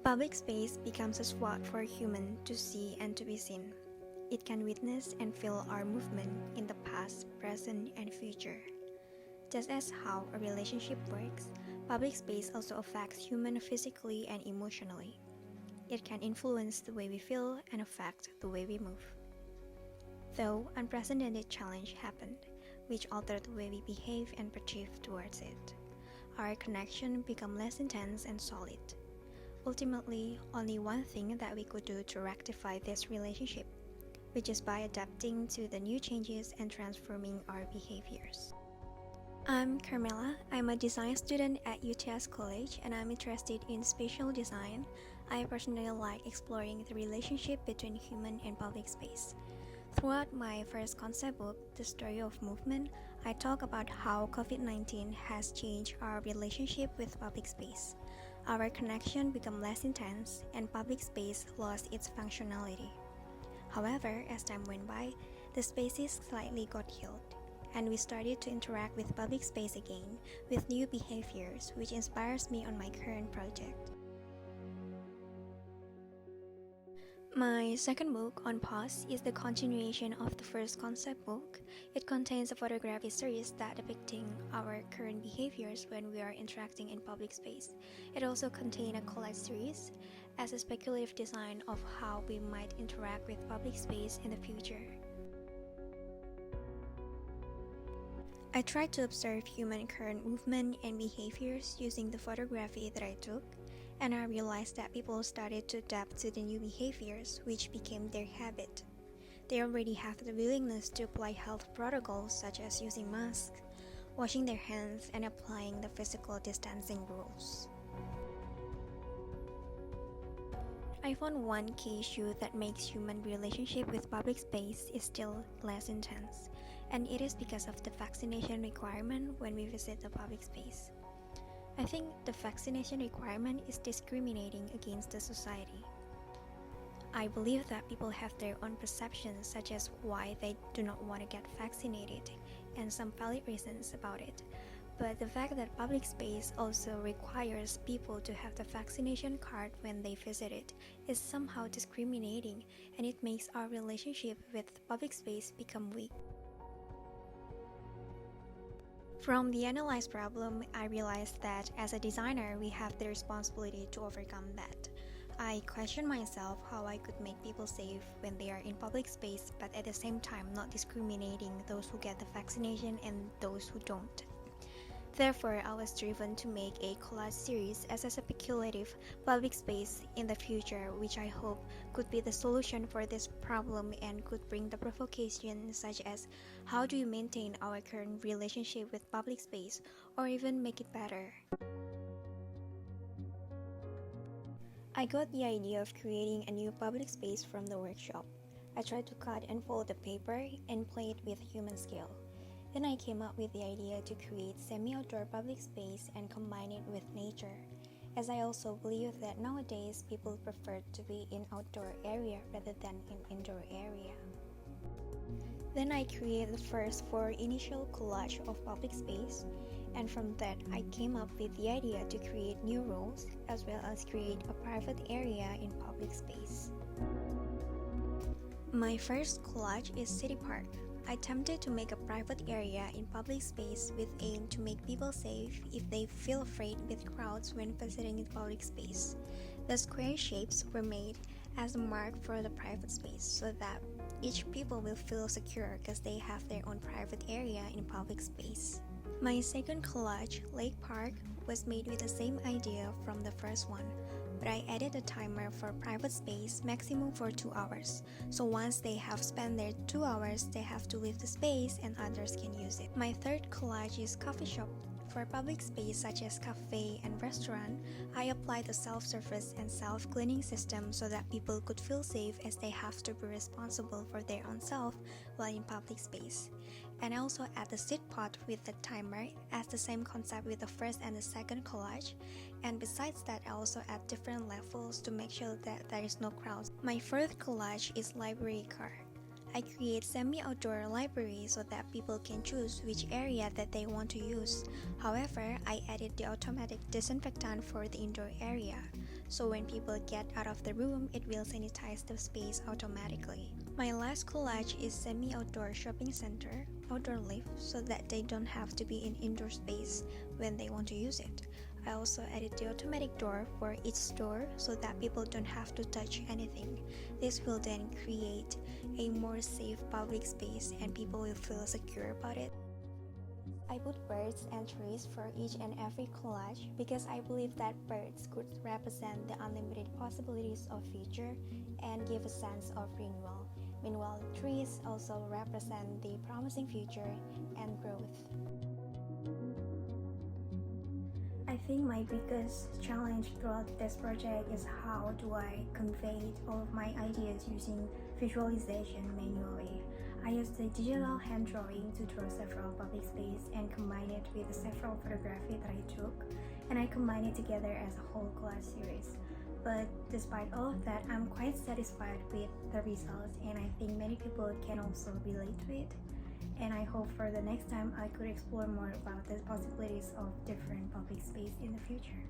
Public space becomes a spot for a human to see and to be seen. It can witness and feel our movement in the past, present, and future. Just as how a relationship works, public space also affects humans physically and emotionally. It can influence the way we feel and affect the way we move. Though unprecedented challenge happened, which altered the way we behave and perceive towards it, our connection became less intense and solid. Ultimately, only one thing that we could do to rectify this relationship, which is by adapting to the new changes and transforming our behaviors. I'm Carmela. I'm a design student at UTS College and I'm interested in spatial design. I personally like exploring the relationship between human and public space. Throughout my first concept book, The Story of Movement, I talk about how COVID-19 has changed our relationship with public space. Our connection became less intense and public space lost its functionality. However, as time went by, the spaces slightly got healed, and we started to interact with public space again with new behaviors, which inspires me on my current project. My second book, On Pause, is the continuation of the first concept book. It contains a photography series that depicting our current behaviors when we are interacting in public space. It also contains a collage series as a speculative design of how we might interact with public space in the future. I tried to observe human current movement and behaviors using the photography that I took, and I realized that people started to adapt to the new behaviors, which became their habit. They already have the willingness to apply health protocols such as using masks, washing their hands, and applying the physical distancing rules. I found one key issue that makes human relationship with public space is still less intense, and it is because of the vaccination requirement when we visit the public space. I think the vaccination requirement is discriminating against the society. I believe that people have their own perceptions such as why they do not want to get vaccinated and some valid reasons about it. But the fact that public space also requires people to have the vaccination card when they visit it is somehow discriminating, and it makes our relationship with public space become weak. From the analyzed problem, I realized that as a designer, we have the responsibility to overcome that. I questioned myself how I could make people safe when they are in public space, but at the same time not discriminating those who get the vaccination and those who don't. Therefore, I was driven to make a collage series as a speculative public space in the future, which I hope could be the solution for this problem and could bring the provocation such as how do you maintain our current relationship with public space or even make it better. I got the idea of creating a new public space from the workshop. I tried to cut and fold the paper and play it with human scale. Then I came up with the idea to create semi-outdoor public space and combine it with nature, as I also believe that nowadays people prefer to be in outdoor area rather than in indoor area. Then I created the first 4 initial collage of public space, and from that I came up with the idea to create new roles as well as create a private area in public space. My first collage is City Park. I attempted to make a private area in public space with aim to make people safe if they feel afraid with crowds when visiting in public space. The square shapes were made as a mark for the private space so that each people will feel secure because they have their own private area in public space. My second collage, Lake Park, was made with the same idea from the first one, but I added a timer for private space maximum for 2 hours. So once they have spent their 2 hours, they have to leave the space and others can use it. My third collage is coffee shop. For public space such as cafe and restaurant, I applied a self-service and self-cleaning system so that people could feel safe as they have to be responsible for their own self while in public space. And I also add the seat pot with the timer as the same concept with the first and the second collage. And besides that, I also add different levels to make sure that there is no crowds. My fourth collage is library car. I create semi-outdoor library so that people can choose which area that they want to use. However, I added the automatic disinfectant for the indoor area. so when people get out of the room, it will sanitize the space automatically. My last collage is semi-outdoor shopping center, outdoor lift, so that they don't have to be in indoor space when they want to use it. I also added the automatic door for each store so that people don't have to touch anything. This will then create a more safe public space and people will feel secure about it. I put birds and trees for each and every collage because I believe that birds could represent the unlimited possibilities of future and give a sense of renewal. Meanwhile, trees also represent the promising future and growth. I think my biggest challenge throughout this project is how do I convey all of my ideas using visualization manually. I used the digital hand drawing to draw several public space and combine it with the several photography that I took, and I combine it together as a whole collage series. But despite all of that, I'm quite satisfied with the results, and I think many people can also relate to it. And I hope for the next time I could explore more about the possibilities of different public space in the future.